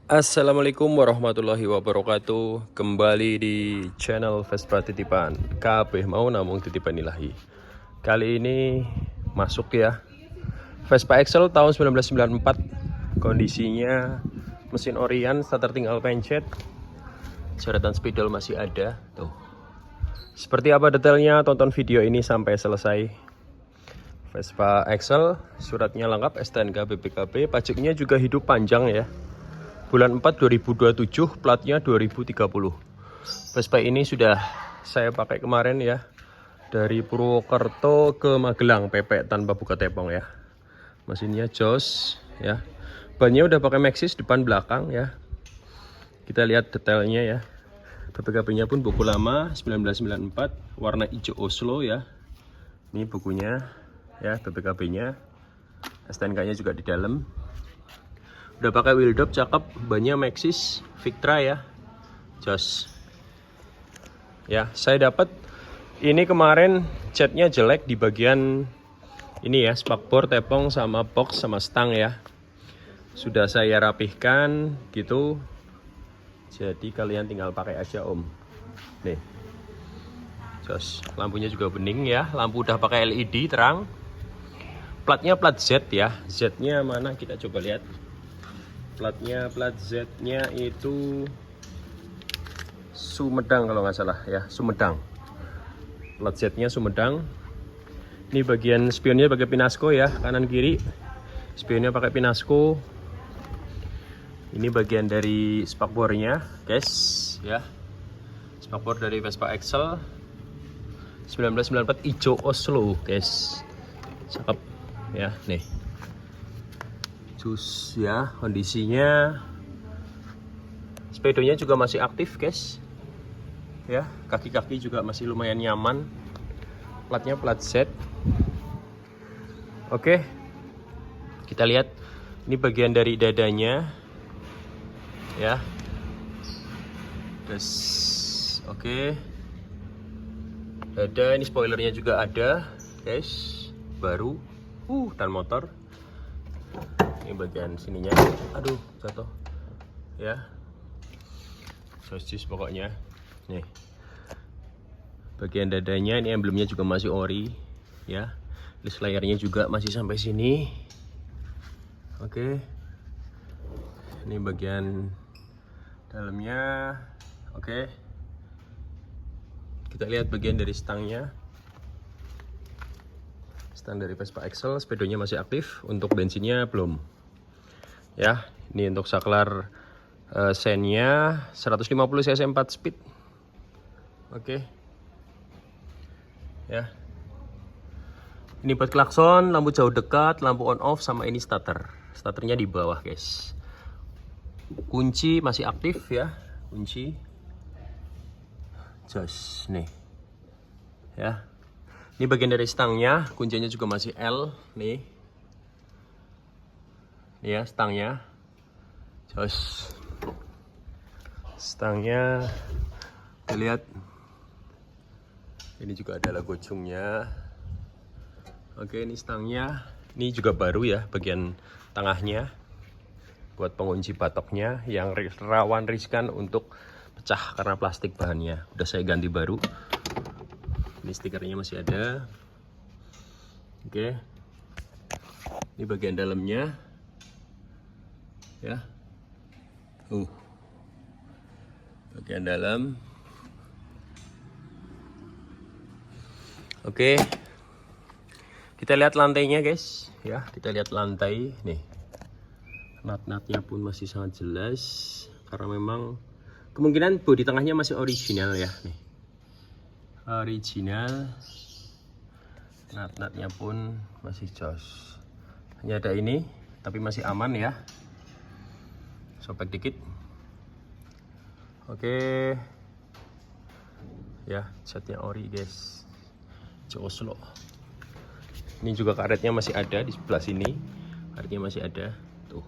Assalamualaikum warahmatullahi wabarakatuh. Kembali di channel Vespa Titipan. Kabeh mau namung titipan ilahi. Kali ini masuk ya Vespa Excel tahun 1994. Kondisinya mesin Orion, starter tinggal pencet. Jeratan spidol masih ada. Tuh. Seperti apa detailnya? Tonton video ini sampai selesai. Vespa Excel, suratnya lengkap, STNK BPKB, pajaknya juga hidup panjang ya. Bulan 4 2027, platnya 2030. Vespa ini sudah saya pakai kemarin ya, dari Purwokerto ke Magelang PP tanpa buka tepong ya. Mesinnya jos ya. Bannya udah pakai Maxxis depan belakang ya. Kita lihat detailnya ya. BPKB-nya pun buku lama 1994, warna hijau Oslo ya. Ini bukunya ya, BPKB-nya. STNK-nya juga di dalam. Udah pakai wheel dop cakep, bannya Maxxis Victra ya. Jos. Ya, saya dapat ini kemarin catnya jelek di bagian ini ya, spakbor, tepong sama box sama stang ya. Sudah saya rapihkan gitu. Jadi kalian tinggal pakai aja Om. Nih. Jos, lampunya juga bening ya, lampu udah pakai LED terang. Platnya plat Z ya. Z-nya mana kita coba lihat. Plat Z-nya itu Sumedang kalau nggak salah ya, Sumedang. Plat Z-nya Sumedang. Ini bagian spionnya pakai Pinasco ya, kanan kiri. Spionnya pakai Pinasco. Ini bagian dari spakbornya, guys, ya. Spakbor dari Vespa Excel 1994 hijau Oslo, guys. Cakep ya, nih. Jus ya, kondisinya sepedonya juga masih aktif guys ya, kaki-kaki juga masih lumayan nyaman. Platnya plat Z. Oke, kita lihat ini bagian dari dadanya ya. Terus oke, dada ini spoilernya juga ada guys, baru dan motor. Ini bagian sininya, aduh jatuh ya, sosis pokoknya. Nih bagian dadanya, ini emblemnya juga masih ori ya, list layarnya juga masih sampai sini. Oke, ini bagian dalamnya. Oke, kita lihat bagian dari stangnya. Stang dari Vespa Excel, speedonya masih aktif, untuk bensinnya belum ya. Ini untuk saklar sennya 150 cc 4 speed. Oke ya, ini buat klakson, lampu jauh dekat, lampu on off, sama ini starternya di bawah guys. Kunci masih aktif ya, kunci jos nih ya. Ini bagian dari stangnya, kuncinya juga masih L nih. Ini ya stangnya. Jos. Stangnya kita lihat. Ini juga ada logo Jungnya. Oke, ini stangnya. Ini juga baru ya, bagian tengahnya. Buat pengunci batoknya yang rawan riskan untuk pecah karena plastik bahannya. Udah saya ganti baru. Ini stikernya masih ada. Oke, ini bagian dalamnya ya. Bagian dalam. Oke, kita lihat lantainya guys ya. Kita lihat lantai nih, nat-natnya pun masih sangat jelas karena memang kemungkinan bodi tengahnya masih original ya nih. Original, nat-natnya pun masih jos. Hanya ada ini, tapi masih aman ya. Sobek dikit. Oke, ya catnya ori guys, Oslo. Ini juga karetnya masih ada di sebelah sini, karetnya masih ada tuh.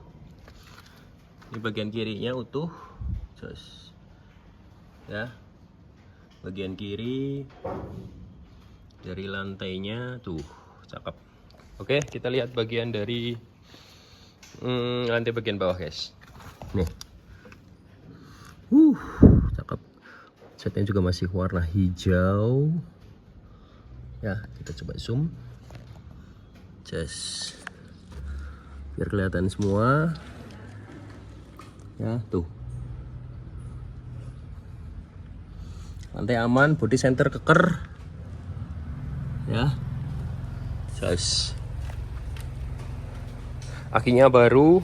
Ini bagian kirinya utuh, jos ya. Bagian kiri dari lantainya tuh cakep. Oke, kita lihat bagian dari lantai bagian bawah guys. Nih, Cakep. Catnya juga masih warna hijau. Ya, kita coba zoom. Just biar kelihatan semua. Ya, tuh. Lantai aman, body center keker. Ya. Just. Akinya baru.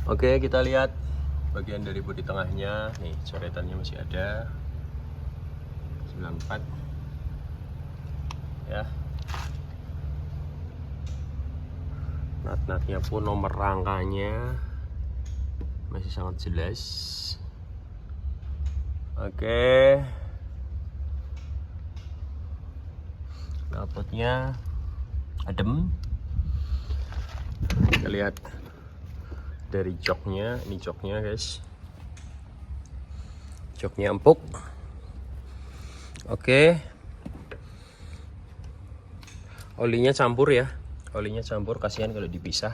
Oke, kita lihat bagian dari bodi tengahnya. Nih, coretannya masih ada. 94. Ya. Nat-natnya pun nomor rangkanya masih sangat jelas. Oke. Knalpotnya adem. Kita lihat dari joknya. Ini joknya guys. Joknya empuk. Oke. Olinya campur ya. Olinya campur, kasihan kalau dipisah.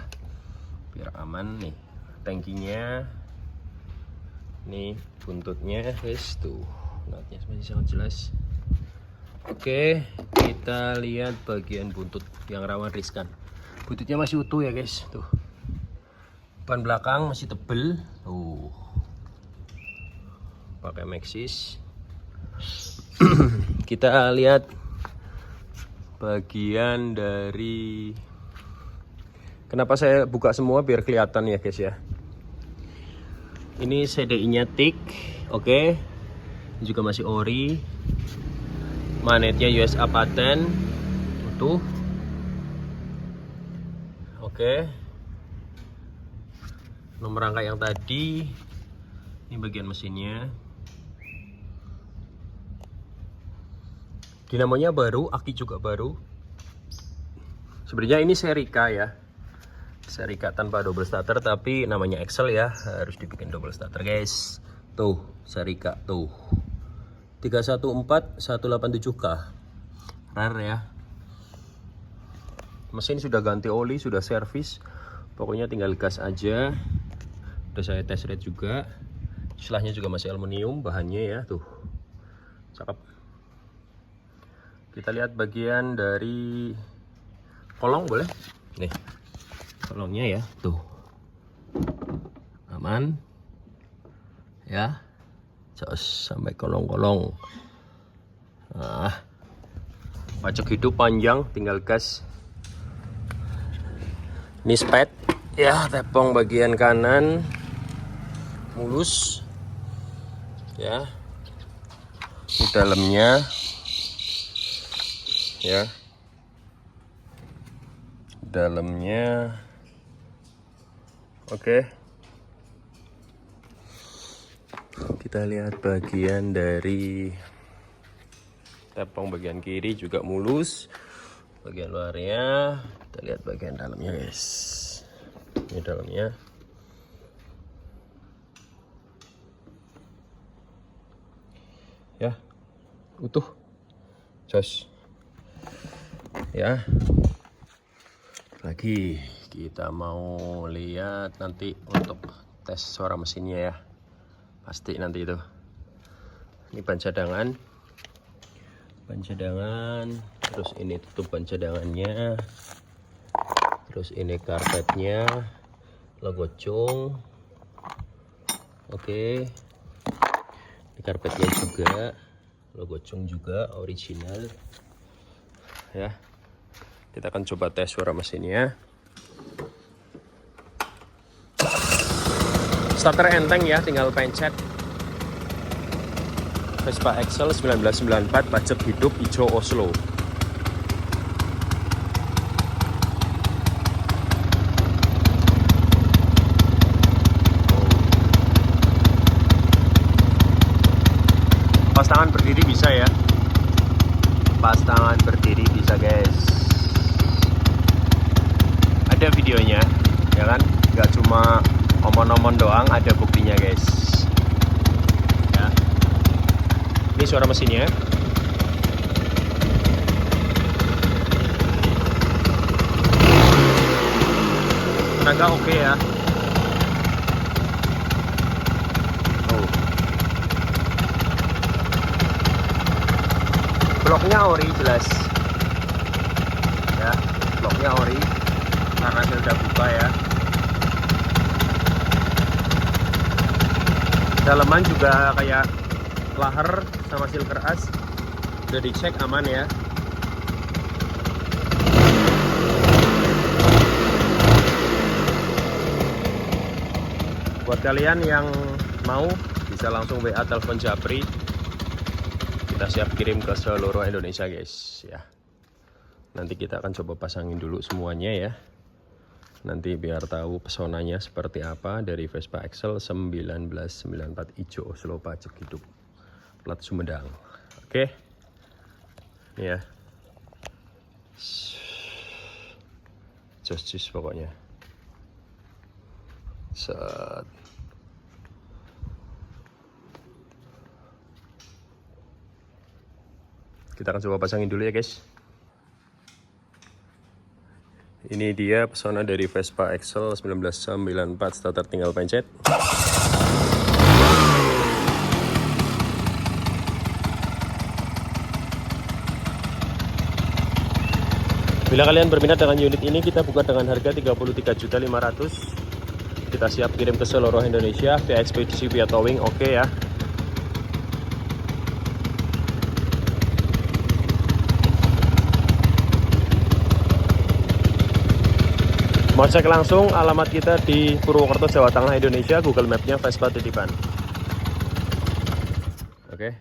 Biar aman nih. Tangkinya. Nih buntutnya guys, tuh. Knotnya masih sangat jelas. Oke, kita lihat bagian buntut yang rawan riskan. Buntutnya masih utuh ya guys, tuh. Ban belakang masih tebel. Tuh. Pakai Maxxis. Kita lihat bagian dari, kenapa saya buka semua biar kelihatan ya guys ya. Ini CDI-nya TIG, oke. Ini juga masih ori. Manetnya USA paten, utuh. Oke. Nomor rangka yang tadi. Ini bagian mesinnya. Dinamonya baru, aki juga baru. Sebenarnya ini seri K ya. Seri K tanpa double starter, tapi namanya Excel ya, harus dibikin double starter guys. Tuh, seri K tuh. 314187K. Rare ya. Mesin sudah ganti oli, sudah servis. Pokoknya tinggal gas aja. Udah saya tes ride juga. Selahnya juga masih aluminium bahannya ya, tuh. Cakep. Kita lihat bagian dari kolong boleh? Nih. Kolongnya ya, tuh. Aman. Ya. Jos sampai kolong-kolong. Nah. Pajak hidup panjang, tinggal gas. Ini spet. Ya, tepung bagian kanan mulus. Ya. Di dalamnya. Ya. Dalamnya. Oke. Kita lihat bagian dari tepung bagian kiri juga mulus. Bagian luarnya, kita lihat bagian dalamnya guys. Ini dalamnya. Ya. Utuh. Jos. Ya. Lagi kita mau lihat nanti untuk tes suara mesinnya ya. Pasti nanti itu. Ini ban cadangan. Ban cadangan, terus ini tutup ban cadangannya. Terus ini karpetnya, logo Chung. Oke. Ini karpetnya juga, logo Chung juga original. Ya. Kita akan coba tes suara mesinnya. Starter enteng ya, tinggal pencet. Vespa Excel 1994, pajak hidup hijau Oslo. Pas tangan berdiri bisa ya. Pas tangan berdiri bisa guys. Ada videonya, ya kan? Nggak cuma omong-omong doang, ada buktinya guys. Ya. Ini suara mesinnya. Tenaga oke ya. Bloknya ori jelas ya, bloknya ori karena saya udah buka ya. Dalaman juga kayak lahar sama silver as udah dicek aman ya. Buat kalian yang mau bisa langsung WA telepon Japri, kita siap kirim ke seluruh Indonesia guys ya. Nanti kita akan coba pasangin dulu semuanya ya, nanti biar tahu pesonanya seperti apa dari Vespa Excel 1994 hijau Oslo pajak hidup plat Sumedang. Oke ini ya, jos pokoknya. Set. Kita akan coba pasangin dulu ya guys. Ini dia pesona dari Vespa Excel 1994, starter tinggal pencet. Bila kalian berminat dengan unit ini, kita buka dengan harga 33.500.000. Kita siap kirim ke seluruh Indonesia via ekspedisi, via towing, oke ya. Mau cek langsung alamat kita di Purwokerto, Jawa Tengah, Indonesia. Google Map-nya Vespa Titipan. Oke.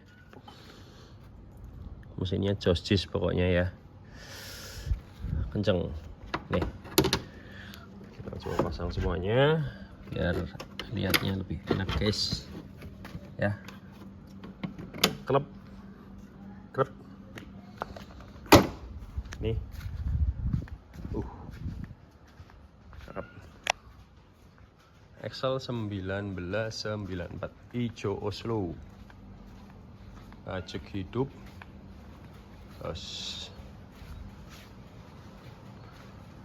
Mesinnya jos pokoknya ya. Kenceng. Nih. Kita coba pasang semuanya biar lihatnya lebih enak guys. Ya. Klep. Klep. Nih. Excel 1994 hijau Oslo pajak hidup.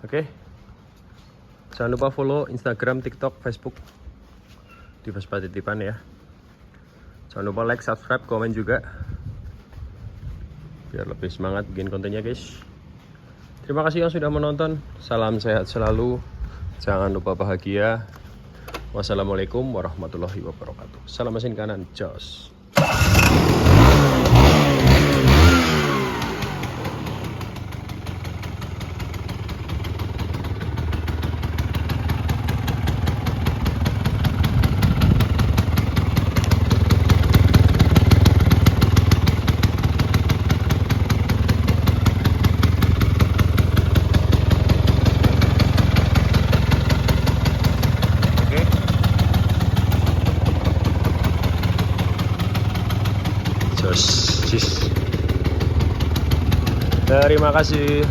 Oke. Jangan lupa follow Instagram, TikTok, Facebook di Vespa Titipan ya. Jangan lupa like, subscribe, komen juga biar lebih semangat bikin kontennya guys. Terima kasih yang sudah menonton. Salam sehat selalu. Jangan lupa bahagia. Wassalamualaikum warahmatullahi wabarakatuh. Salam mesin kanan, jos. Terima kasih.